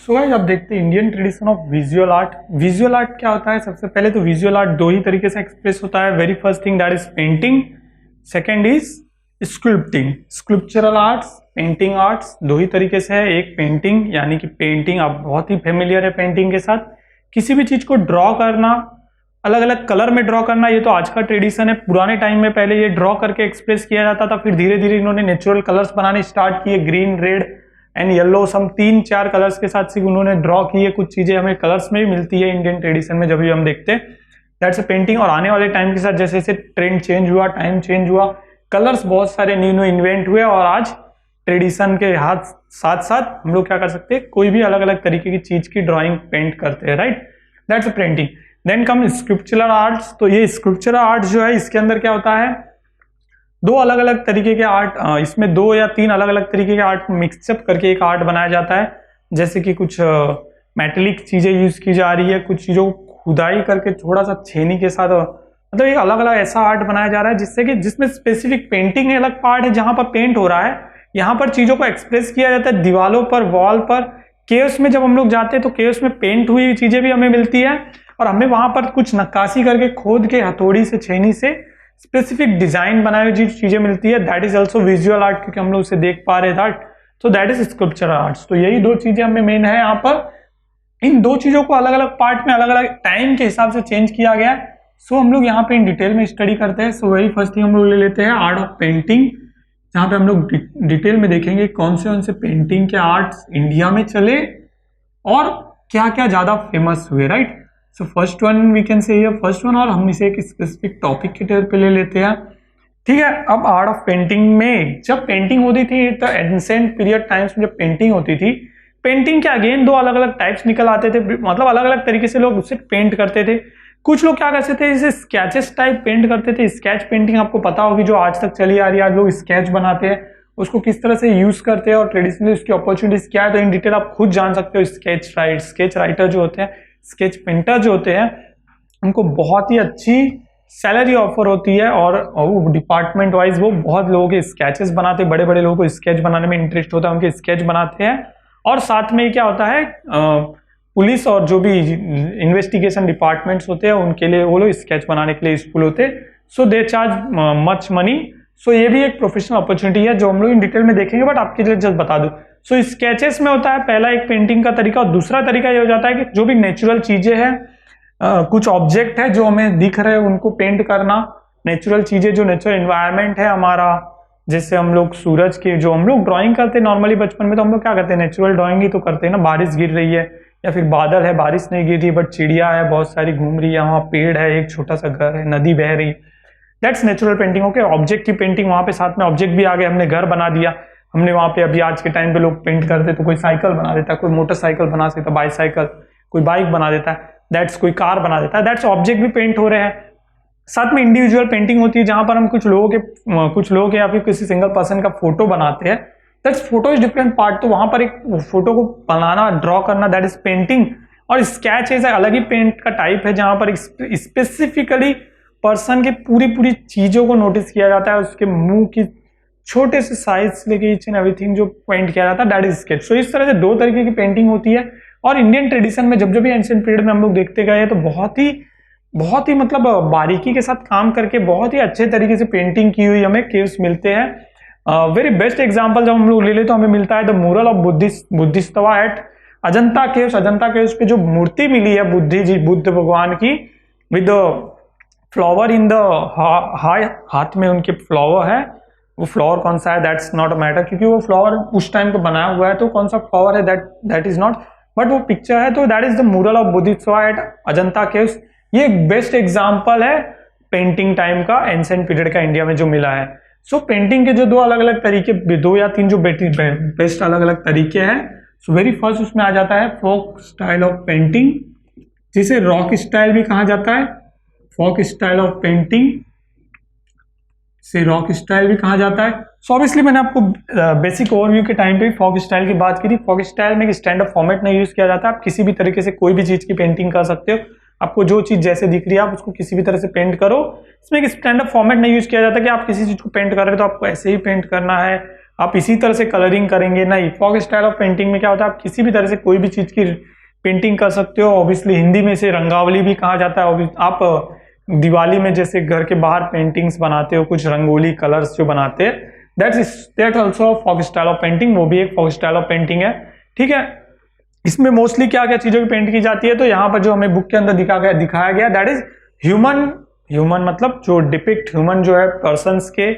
So guys, अब देखते हैं Indian tradition of visual art. Visual art क्या होता है? सबसे पहले तो विजुअल आर्ट दो ही तरीके से एक्सप्रेस होता है। Very first thing that is painting, second is sculpting. Sculptural arts, painting arts दो ही तरीके से है। एक पेंटिंग, यानी कि पेंटिंग आप बहुत ही फेमिलियर है पेंटिंग के साथ। किसी भी चीज को ड्रॉ करना, अलग अलग कलर में ड्रॉ करना, ये तो आज का ट्रेडिशन है। पुराने टाइम में पहले ये ड्रॉ करके एक्सप्रेस किया जाता था, फिर धीरे धीरे इन्होंने नेचुरल कलर्स बनाने स्टार्ट किए, green, red and yellow, some 3-4 colours के साथ सिर्फ उन्होंने ड्रॉ किए। कुछ चीजें हमें कलर्स में भी मिलती है इंडियन ट्रेडिशन में, जब भी हम देखते हैं दैट्स अ पेंटिंग। और आने वाले टाइम के साथ जैसे जैसे ट्रेंड चेंज हुआ, टाइम चेंज हुआ, कलर्स बहुत सारे न्यू न्यू इन्वेंट हुए, और आज ट्रेडिशन के साथ साथ हम लोग क्या कर सकते हैं, कोई भी अलग अलग तरीके की चीज की ड्रॉइंग पेंट करते हैं, right. That's a painting. Then come scriptural arts. तो ये स्क्रिप्चरल आर्ट जो है, इसके अंदर क्या होता है, दो अलग अलग तरीके के आर्ट, इसमें 2 या 3 अलग अलग तरीके के आर्ट मिक्सअप करके एक आर्ट बनाया जाता है। जैसे कि कुछ मेटेलिक चीजें यूज की जा रही है, कुछ चीजों को खुदाई करके थोड़ा सा छेनी के साथ, मतलब एक अलग अलग ऐसा आर्ट बनाया जा रहा है जिससे कि जिसमें स्पेसिफिक पेंटिंग अलग पार्ट है जहां पर पेंट हो रहा है, यहाँ पर चीजों को एक्सप्रेस किया जाता है दीवालों पर, वॉल पर। केव्स में जब हम लोग जाते हैं तो केव्स में पेंट हुई चीजें भी हमें मिलती है, और हमें वहां पर कुछ नक्काशी करके खोद के हथौड़ी से, छेनी से स्पेसिफिक डिजाइन बनाई हुई चीजें मिलती है। That is also visual art, क्योंकि हम लोग उसे देख पा रहे दैट। तो दैट इज स्कल्पचरल आर्ट्स। तो यही दो चीजें हमें मेन है यहाँ पर। इन दो चीजों को अलग अलग पार्ट में अलग अलग टाइम के हिसाब से चेंज किया गया है। सो हम लोग यहाँ पे इन डिटेल में स्टडी करते हैं। सो वेरी फर्स्ट थिंग हम लोग ले लेते हैं आर्ट ऑफ पेंटिंग, जहाँ पे हम लोग डिटेल में देखेंगे कौन से पेंटिंग के आर्ट्स इंडिया में चले और क्या क्या ज्यादा फेमस हुए, right. So first one we can say ये फर्स्ट वन, और हम इसे एक स्पेसिफिक टॉपिक के तौर पे ले लेते हैं, ठीक है। अब आर्ट ऑफ पेंटिंग में जब पेंटिंग होती थी तो एंसेंट पीरियड टाइम्स में जब पेंटिंग होती थी, पेंटिंग के अगेन 2 अलग अलग टाइप्स निकल आते थे, मतलब अलग अलग तरीके से लोग उसे पेंट करते थे। कुछ लोग क्या करते थे, इसे स्केचेस टाइप पेंट करते थे। स्केच पेंटिंग आपको पता होगी, जो आज तक चली आ रही है। आज लोग स्केच बनाते हैं, उसको किस तरह से यूज करते हैं और ट्रेडिशनली उसकी अपॉर्चुनिटीज क्या है, तो इन डिटेल आप खुद जान सकते हो। स्केच राइटर जो होते हैं, स्केच पेंटर जो होते हैं, उनको बहुत ही अच्छी सैलरी ऑफर होती है, और डिपार्टमेंट वाइज वो बहुत लोगों के स्केचेस बनाते हैं। बड़े बड़े लोगों को स्केच बनाने में इंटरेस्ट होता है, उनके स्केच बनाते हैं। और साथ में क्या होता है, पुलिस और जो भी इन्वेस्टिगेशन डिपार्टमेंट्स होते हैं, उनके लिए वो लोग स्केच बनाने के लिए स्कूल होते हैं। सो दे चार्ज मच मनी। सो ये भी एक प्रोफेशनल अपॉर्चुनिटी है जो हम लोग इन डिटेल में देखेंगे, बट आपके लिए जस्ट बता दूं। सो स्केचेस में होता है पहला एक पेंटिंग का तरीका, और दूसरा तरीका ये हो जाता है कि जो भी नेचुरल चीजें हैं, कुछ ऑब्जेक्ट है जो हमें दिख रहे हैं, उनको पेंट करना। नेचुरल चीजें, जो नेचुरल एनवायरनमेंट है हमारा, जैसे हम लोग सूरज के, जो हम लोग ड्राइंग करते हैं नॉर्मली बचपन में, तो हम लोग क्या करते हैं, नेचुरल ड्राइंग ही तो करते हैं ना। बारिश गिर रही है, या फिर बादल है, बारिश नहीं गिर रही बट चिड़िया है बहुत सारी घूम रही है, वहाँ पेड़ है, एक छोटा सा घर है, नदी बह रही, that's natural painting. Okay, object की पेंटिंग, वहां पे साथ में ऑब्जेक्ट भी आ गए, हमने घर बना दिया, हमने वहां पे, अभी आज के टाइम पे लोग पेंट करते तो कोई साइकिल बना देता है, कोई मोटरसाइकिल बना सकता है, बाईसाइकिल, कोई बाइक बना देता है, दैट्स कोई कार बना देता है, दैट्स ऑब्जेक्ट भी पेंट हो रहे हैं। साथ में इंडिविजुअल पेंटिंग होती है, जहां पर हम कुछ लोगों के या फिर किसी सिंगल पर्सन का फोटो बनाते हैं, that's photo is different part. तो वहां पर एक फोटो को बनाना, ड्रॉ करना, दैट इज पेंटिंग। और स्केच ऐसा अलग ही पेंट का टाइप है, जहां पर स्पेसिफिकली पर्सन के पूरी चीजों को नोटिस किया जाता है, उसके मुंह की छोटे से साइज से लेके ईच एंड एवरीथिंग जो पेंट किया जाता है, दैट इज स्केच। सो इस तरह से 2 तरीके की पेंटिंग होती है। और इंडियन ट्रेडिशन में जब भी एंशिएंट पीरियड में हम लोग देखते गए, तो बहुत ही मतलब बारीकी के साथ काम करके बहुत ही अच्छे तरीके से पेंटिंग की हुई हमें केव्स मिलते हैं। वेरी बेस्ट एग्जांपल जब हम लोग ले ले तो हमें मिलता है the mural of Bodhisattva at Ajanta caves. Ajanta caves पे जो मूर्ति मिली है बुद्ध भगवान की, विद फ्लावर इन द हाथ में उनके फ्लावर है। वो फ्लावर कौन सा है दैट्स नॉट अ मैटर, क्योंकि वो फ्लावर उस टाइम पे बनाया हुआ है, तो कौन सा फ्लावर है दैट इज नॉट, बट वो पिक्चर है, तो that is the mural of Bodhisattva at Ajanta caves. ये एक बेस्ट एग्जांपल है पेंटिंग टाइम का, एंशिएंट पीरियड का इंडिया में जो मिला है। सो पेंटिंग के जो 2 अलग अलग तरीके, 2 या 3 जो बेस्ट अलग अलग तरीके हैं। सो वेरी फर्स्ट उसमें आ जाता है फोक स्टाइल ऑफ पेंटिंग, जिसे रॉक स्टाइल भी कहा जाता है। फोक स्टाइल ऑफ पेंटिंग से रॉक स्टाइल भी कहा जाता है। सो ऑब्वियसली मैंने आपको बेसिक ओवरव्यू के टाइम पे फोक स्टाइल की बात की थी। फोक स्टाइल में एक स्टैंडर्ड फॉर्मेट नहीं यूज किया जाता, आप किसी भी तरीके से कोई भी चीज की पेंटिंग कर सकते हो। आपको जो चीज जैसे दिख रही है आप उसको किसी भी तरह से पेंट करो। इसमें एक स्टैंडर्ड फॉर्मेट नहीं यूज किया जाता कि आप किसी चीज को पेंट कर रहे हो तो आपको ऐसे ही पेंट करना है, आप इसी तरह से कलरिंग करेंगे नहीं। फॉग स्टाइल ऑफ पेंटिंग में क्या होता है, आप किसी भी तरह से कोई भी चीज की पेंटिंग कर सकते हो। ऑब्वियसली हिंदी में इसे रंगावली भी कहा जाता है। आप दिवाली में जैसे घर के बाहर पेंटिंग्स बनाते हो, कुछ रंगोली कलर्स जो बनाते हैं, that also fog style of painting, वो भी एक फॉग स्टाइल ऑफ पेंटिंग है। ठीक है, इसमें मोस्टली क्या क्या चीजों की पेंट की जाती है, तो यहाँ पर जो हमें बुक के अंदर दिखाया गया दैट इज ह्यूमन मतलब जो डिपिक्ट ह्यूमन जो है, पर्सन्स के,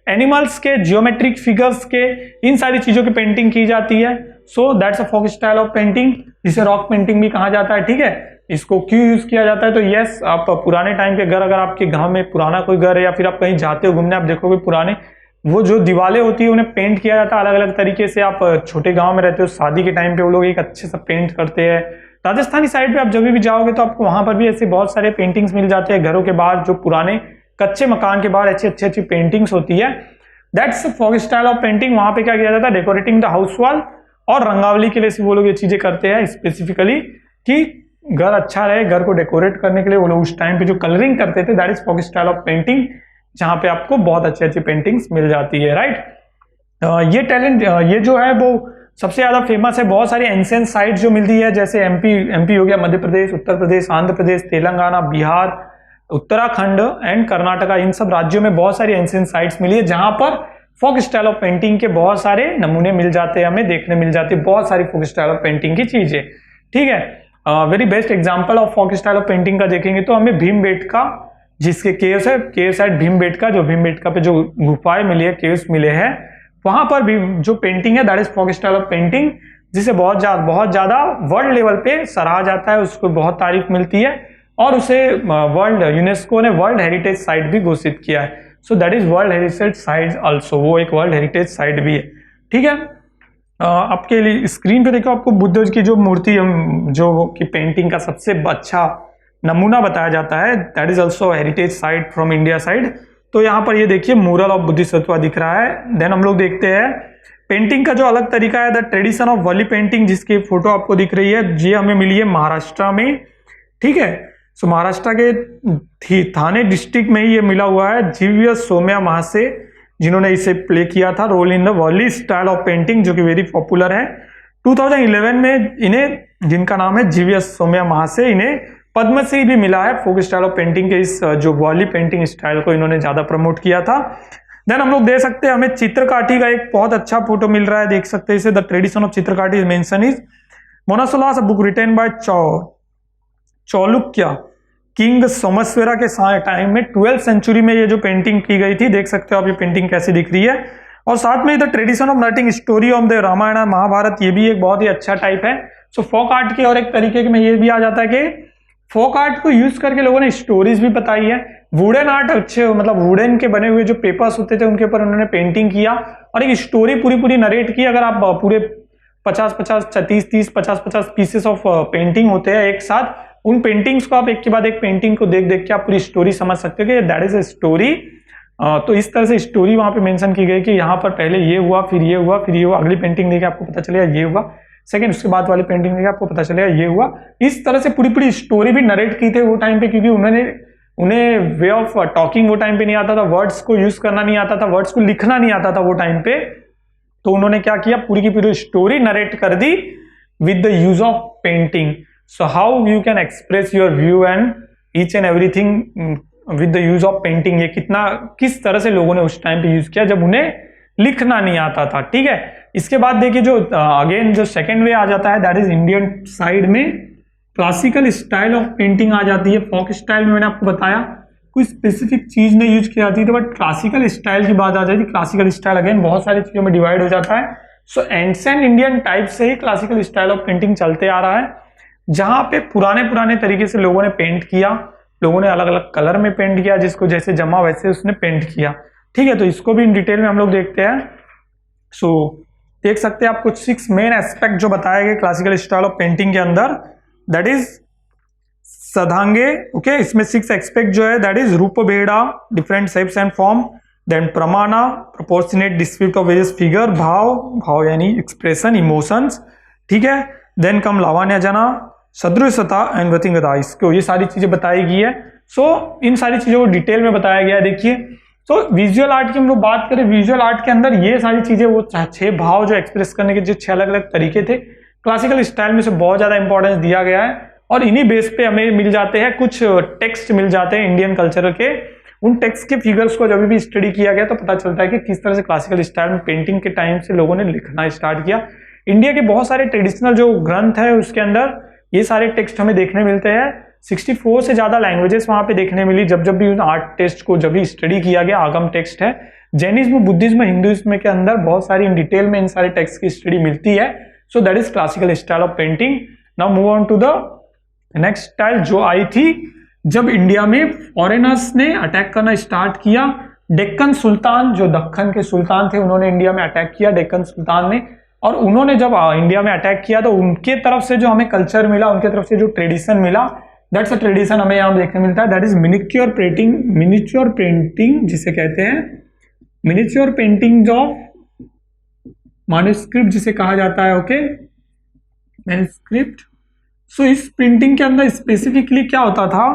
एनिमल्स के, जियोमेट्रिक फिगर्स के, इन सारी चीजों की पेंटिंग की जाती है। So that's a fog style of painting, जिसे रॉक पेंटिंग भी कहा जाता है। ठीक है, इसको क्यों यूज किया जाता है, तो यस, आप पुराने टाइम के घर, अगर आपके गांव में पुराना कोई घर है या फिर आप कहीं जाते हो घूमने, आप देखोगे पुराने वो जो दीवारें होती है उन्हें पेंट किया जाता है अलग अलग तरीके से। आप छोटे गांव में रहते हो, शादी के टाइम पे वो लोग एक अच्छे से पेंट करते हैं। राजस्थानी साइड पे आप जब भी जाओगे तो आपको वहां पर भी ऐसे बहुत सारे पेंटिंग्स मिल जाते हैं घरों के बाहर, जो पुराने कच्चे मकान के बाहर अच्छी पेंटिंग्स होती है। That's fog style of painting. वहां पे क्या किया जाता है, डेकोरेटिंग द हाउस वॉल, और रंगावली के लिए वो लोग ये चीजें करते हैं स्पेसिफिकली कि घर अच्छा रहे, घर को डेकोरेट करने के लिए वो लोग उस टाइम पे जो कलरिंग करते थे, that is fog style of painting, जहां पे आपको बहुत अच्छी पेंटिंग्स मिल जाती है। राइट, ये टैलेंट ये जो है वो सबसे ज्यादा फेमस है। बहुत सारी एंशिएंट साइट्स जो मिलती है, जैसे एमपी हो गया, मध्य प्रदेश, उत्तर प्रदेश, आंध्र प्रदेश, तेलंगाना, बिहार, उत्तराखंड एंड कर्नाटका, इन सब राज्यों में बहुत सारी एंशिएंट साइट्स मिली है जहां पर फॉग स्टाइल ऑफ पेंटिंग के बहुत सारे नमूने मिल जाते हैं, हमें देखने मिल जाती है बहुत सारी फॉग स्टाइल ऑफ पेंटिंग की चीजें। ठीक है, very best example of fog style of painting का देखेंगे तो हमें भीमबेटका, जिसके केव्स है, केव्स एट भीमबेटका, जो भीमबेटका पे जो गुफाएं मिली है, केव्स मिले हैं, वहां पर भी जो पेंटिंग है that is fog style of painting, जिसे बहुत ज्यादा वर्ल्ड लेवल पे सराहा जाता है, उसको बहुत तारीफ मिलती है, और उसे यूनेस्को ने वर्ल्ड हेरिटेज साइट भी घोषित किया है। So that is world heritage site also, वो एक वर्ल्ड हेरिटेज साइट भी है। ठीक है, आपके लिए स्क्रीन पे देखो, आपको बुद्ध की जो मूर्ति जो की पेंटिंग का सबसे अच्छा नमूना बताया जाता है, that is also heritage site from India side. तो यहाँ पर ये देखिए मूरल ऑफ बुद्धिसत्वा दिख रहा है। देन हम लोग देखते हैं पेंटिंग का जो अलग तरीका है, the tradition of Wali painting, जिसकी फोटो आपको दिख रही है, ये हमें मिली है महाराष्ट्र में। ठीक है, सो महाराष्ट्र के थाने डिस्ट्रिक्ट में ही ये मिला हुआ है, जीवीएस सोम्या महासे, जिन्होंने इसे प्ले किया था रोल इन द वली स्टाइल ऑफ पेंटिंग, जो कि वेरी पॉपुलर है। 2011 में इन्हें, जिनका नाम है जीवीएस सोम्या महासे, इन्हें पद्मश्री भी मिला है फॉग स्टाइल ऑफ पेंटिंग के इस जो वॉली पेंटिंग स्टाइल को इन्होंने ज्यादा प्रमोट किया था। देन हम लोग देख सकते हैं, हमें चित्रकाठी का एक बहुत अच्छा फोटो मिल रहा है, देख सकते हैं इसे, the tradition of Chitrakathi mention is Manasollasa, book written by Chalukya king Someshvara के टाइम में 12th सेंचुरी में ये जो पेंटिंग की गई थी, देख सकते हो आप ये पेंटिंग कैसी दिख रही है। और साथ में the tradition of writing story of the Ramayana Mahabharata, ये भी एक बहुत ही अच्छा टाइप है। सो फोक आर्ट के और एक तरीके में ये भी आ जाता है कि फोक आर्ट को यूज करके लोगों ने स्टोरीज भी बताई है। वुडन आर्ट अच्छे, मतलब वुडन के बने हुए जो पेपर्स होते थे उनके ऊपर उन्होंने पेंटिंग किया और एक स्टोरी पूरी नरेट की। अगर आप पूरे 30-50 पीसेस ऑफ पेंटिंग होते हैं एक साथ, उन पेंटिंग्स को आप एक के बाद एक पेंटिंग को देख के आप पूरी स्टोरी समझ सकते हो कि दैट इज ए स्टोरी। तो इस तरह से स्टोरी वहां पे मेंशन की गई कि यहाँ पर पहले ये हुआ, फिर ये हुआ, फिर ये हुआ, अगली पेंटिंग देखे आपको पता चलेगा ये हुआ, सेकंड उसके बाद वाली पेंटिंग देखे आपको पता चलेगा ये हुआ। इस तरह से पूरी स्टोरी भी नरेट की थी वो टाइम पे, क्योंकि उन्हें वे ऑफ टॉकिंग वो टाइम पे नहीं आता था, वर्ड्स को यूज करना नहीं आता था, वर्ड्स को लिखना नहीं आता था वो टाइम पे। तो उन्होंने क्या किया, पूरी की पूरी स्टोरी नरेट कर दी with the use of painting. So how you can express your view and each and everything with the use of painting, ये किस तरह से लोगों ने उस टाइम पे यूज किया जब उन्हें लिखना नहीं आता था। ठीक है, इसके बाद देखिए जो अगेन जो सेकेंड वे आ जाता है, दैट इज इंडियन साइड में क्लासिकल स्टाइल ऑफ पेंटिंग आ जाती है। फोक स्टाइल में मैंने आपको बताया कोई स्पेसिफिक चीज नहीं यूज की जाती थी, बट क्लासिकल स्टाइल की बात आ जाती है। क्लासिकल स्टाइल अगेन बहुत सारी चीजों में डिवाइड हो जाता है। सो एंशिएंट इंडियन टाइप से ही क्लासिकल स्टाइल ऑफ पेंटिंग चलते आ रहा है, जहां पे पुराने तरीके से लोगों ने पेंट किया, लोगों ने अलग अलग कलर में पेंट किया, जिसको जैसे जमा वैसे उसने पेंट किया। ठीक है, तो इसको भी इन डिटेल में हम लोग देखते हैं। सो देख सकते हैं आप कुछ 6 मेन एस्पेक्ट जो बताए गए क्लासिकल स्टाइल ऑफ पेंटिंग के अंदर, दैट इज सदांगे। ओके, इसमें 6 एस्पेक्ट जो है, that is Rupabheda, different shapes and form, then Pramana, proportionate descript of various figure, भाव यानी एक्सप्रेशन, इमोशंस। ठीक है, देन कम लावण्यजना, सदृशता एंड व्यतिगता, इसको ये सारी चीजें बताई गई है। सो इन सारी चीजों को डिटेल में बताया गया है। देखिए, सो विजुअल आर्ट की हम लोग बात करें, विजुअल आर्ट के अंदर ये सारी चीजें, वो 6 भाव जो एक्सप्रेस करने के जो 6 अलग अलग तरीके थे, क्लासिकल स्टाइल में से बहुत ज्यादा इंपॉर्टेंस दिया गया है। और इन्हीं बेस पे हमें मिल जाते हैं कुछ टेक्स्ट मिल जाते हैं इंडियन कल्चर के। उन टेक्स्ट के फिगर्स को जब भी स्टडी किया गया तो पता चलता है कि किस तरह से क्लासिकल स्टाइल में पेंटिंग के टाइम से लोगों ने लिखना स्टार्ट किया। इंडिया के बहुत सारे ट्रेडिशनल जो ग्रंथ है उसके अंदर ये सारे टेक्स्ट हमें देखने मिलते हैं। 64 से ज्यादा लैंग्वेजेस वहां पे देखने मिली जब जब भी उन आर्ट टेक्स्ट को जब भी स्टडी किया गया। आगम टेक्स्ट है, जैनिज्म, बुद्धिज्म, हिंदुइज्म के अंदर बहुत सारी इन डिटेल में इन सारे टेक्स्ट की स्टडी मिलती है। So that is classical style of painting. Now move on to the next style जो आई थी जब इंडिया में फॉरेनर्स ने अटैक करना स्टार्ट किया। डेक्कन सुल्तान, जो दक्कन के सुल्तान थे, उन्होंने इंडिया में अटैक किया, डेक्कन सुल्तान ने। और उन्होंने जब इंडिया में अटैक किया तो उनके तरफ से जो हमें कल्चर मिला, उनके तरफ से जो ट्रेडिशन मिला, दैट्स अ ट्रेडिशन हमें यहाँ देखने मिलता है। That is miniature painting, miniature painting जिसे कहते हैं, मिनिएचर पेंटिंग ऑफ मैन्युस्क्रिप्ट जिसे कहा जाता है। Okay, manuscript. सो इस प्रिंटिंग के अंदर स्पेसिफिकली क्या होता था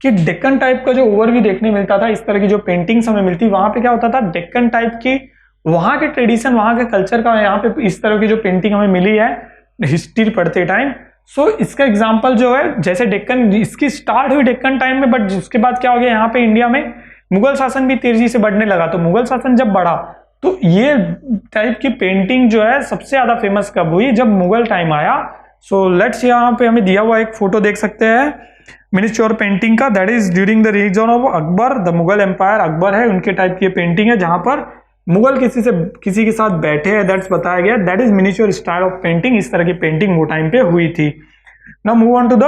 कि डेक्कन टाइप का जो ओवरव्यू देखने मिलता था, इस तरह की जो पेंटिंग्स हमें मिलती, वहां पे क्या होता था, डेक्कन टाइप की वहां के ट्रेडिशन, वहां के कल्चर का यहाँ पे इस तरह की जो पेंटिंग हमें मिली है हिस्ट्री पढ़ते टाइम। सो इसका एग्जांपल जो है, जैसे डेक्कन, इसकी स्टार्ट हुई डेक्कन टाइम में, बट उसके बाद क्या हो गया, यहाँ पे इंडिया में मुगल शासन भी तेजी से बढ़ने लगा। तो मुगल शासन जब बढ़ा तो ये टाइप की पेंटिंग जो है सबसे ज्यादा फेमस कब हुई, जब मुगल टाइम आया। सो लेट्स, यहाँ पे हमें दिया हुआ एक फोटो देख सकते हैं मिनिएचर पेंटिंग का। That is during the region of Akbar, the Mughal empire. Akbar है, उनके टाइप की पेंटिंग है जहां पर मुगल किसी के साथ बैठे हैं, दैट्स बताया गया। That is miniature style of painting. इस तरह की पेंटिंग वो टाइम पे हुई थी। Now move on to the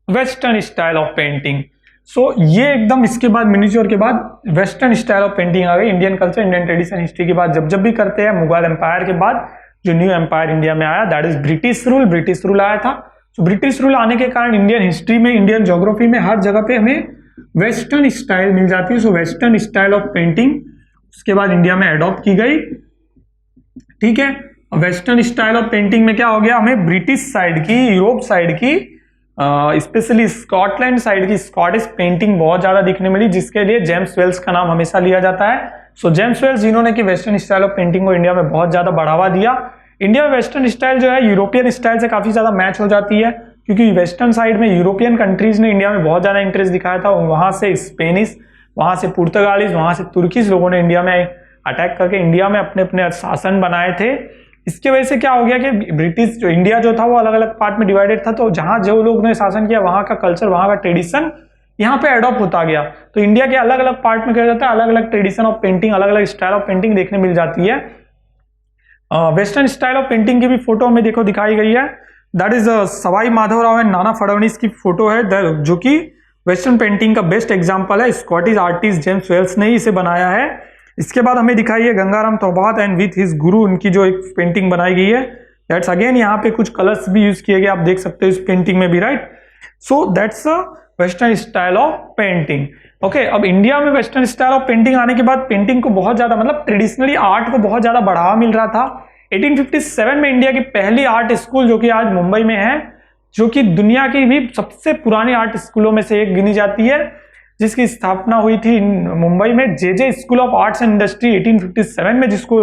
western style of painting. So ये एकदम इसके बाद मिनिएचर के बाद वेस्टर्न स्टाइल ऑफ पेंटिंग आ गई। Indian culture, Indian tradition, history के बाद जब भी करते हैं, मुगल एम्पायर के बाद जो न्यू एम्पायर इंडिया में आया, that is British rule. British rule आया था। तो ब्रिटिश रूल आने के कारण इंडियन हिस्ट्री में, इंडियन ज्योग्राफी में हर जगह पे हमें वेस्टर्न स्टाइल मिल जाती है। सो वेस्टर्न स्टाइल ऑफ पेंटिंग उसके बाद इंडिया में अडॉप्ट की गई। ठीक है, वेस्टर्न स्टाइल ऑफ पेंटिंग में क्या हो गया, हमें ब्रिटिश साइड की, यूरोप साइड की, स्पेशली स्कॉटलैंड साइड की स्कॉटिश पेंटिंग बहुत ज्यादा दिखने मिली, जिसके लिए जेम्स वेल्स का नाम हमेशा लिया जाता है। सो जेम्स वेल्स जिन्होंने कि वेस्टर्न स्टाइल ऑफ पेंटिंग को इंडिया में बहुत ज्यादा बढ़ावा दिया। इंडिया में वेस्टर्न स्टाइल जो है यूरोपियन स्टाइल से काफी ज्यादा मैच हो जाती है, क्योंकि वेस्टर्न साइड में यूरोपियन कंट्रीज ने इंडिया में बहुत ज्यादा इंटरेस्ट दिखाया था। वहां से स्पेनिश, वहां से पुर्तगालीज, वहां से तुर्किश लोगों ने इंडिया में अटैक करके इंडिया में अपने अपने शासन बनाए थे। इसके वजह से क्या हो गया कि ब्रिटिश जो इंडिया जो था वो अलग अलग पार्ट में डिवाइडेड था। तो जहां जो लोग ने शासन किया, वहां का कल्चर, वहां का ट्रेडिशन यहाँ पे अडॉप्ट होता गया। तो इंडिया के अलग अलग पार्ट में क्या जाता है, अलग अलग ट्रेडिशन ऑफ पेंटिंग, अलग अलग स्टाइल ऑफ पेंटिंग देखने मिल जाती है। वेस्टर्न स्टाइल ऑफ पेंटिंग की भी फोटो हमें देखो दिखाई गई है। That is Sawai Madhavrao and Nana Phadnavis की फोटो है, जो कि वेस्टर्न पेंटिंग का बेस्ट एग्जांपल है। स्कॉटिश आर्टिस्ट जेम्स वेल्स ने ही इसे बनाया है। इसके बाद हमें दिखाई है गंगाराम तोबात एंड विथ हिज गुरु, उनकी जो एक पेंटिंग बनाई गई है। दैट्स अगेन, यहाँ पे कुछ कलर्स भी यूज किए गए, आप देख सकते हो इस पेंटिंग में भी, right. So that's a western style of painting. Okay, अब इंडिया में वेस्टर्न स्टाइल ऑफ पेंटिंग आने के बाद पेंटिंग को बहुत ज्यादा, मतलब ट्रेडिशनली आर्ट को बहुत ज्यादा बढ़ावा मिल रहा था। 1857 में इंडिया की पहली आर्ट स्कूल, जो कि आज मुंबई में है, जो कि दुनिया की भी सबसे पुरानी आर्ट स्कूलों में से एक गिनी जाती है, जिसकी स्थापना हुई थी मुंबई में J school of arts and industry 1857 में, जिसको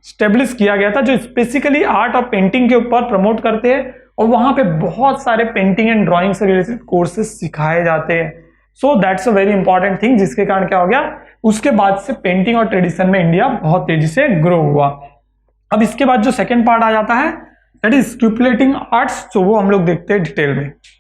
स्टेब्लिश किया गया था, जो स्पेसिकली आर्ट और पेंटिंग के ऊपर प्रमोट करते हैं। और वहां पे बहुत सारे पेंटिंग एंड ड्राइंग से रिलेटेड कोर्सेज सिखाए जाते हैं। So that's a very important thing, जिसके कारण क्या हो गया, उसके बाद से पेंटिंग और ट्रेडिशन में इंडिया बहुत तेजी से ग्रो हुआ। अब इसके बाद जो सेकेंड पार्ट आ जाता है, दैट इज स्कल्पचरिंग आर्ट्स, तो वो हम लोग देखते हैं डिटेल में।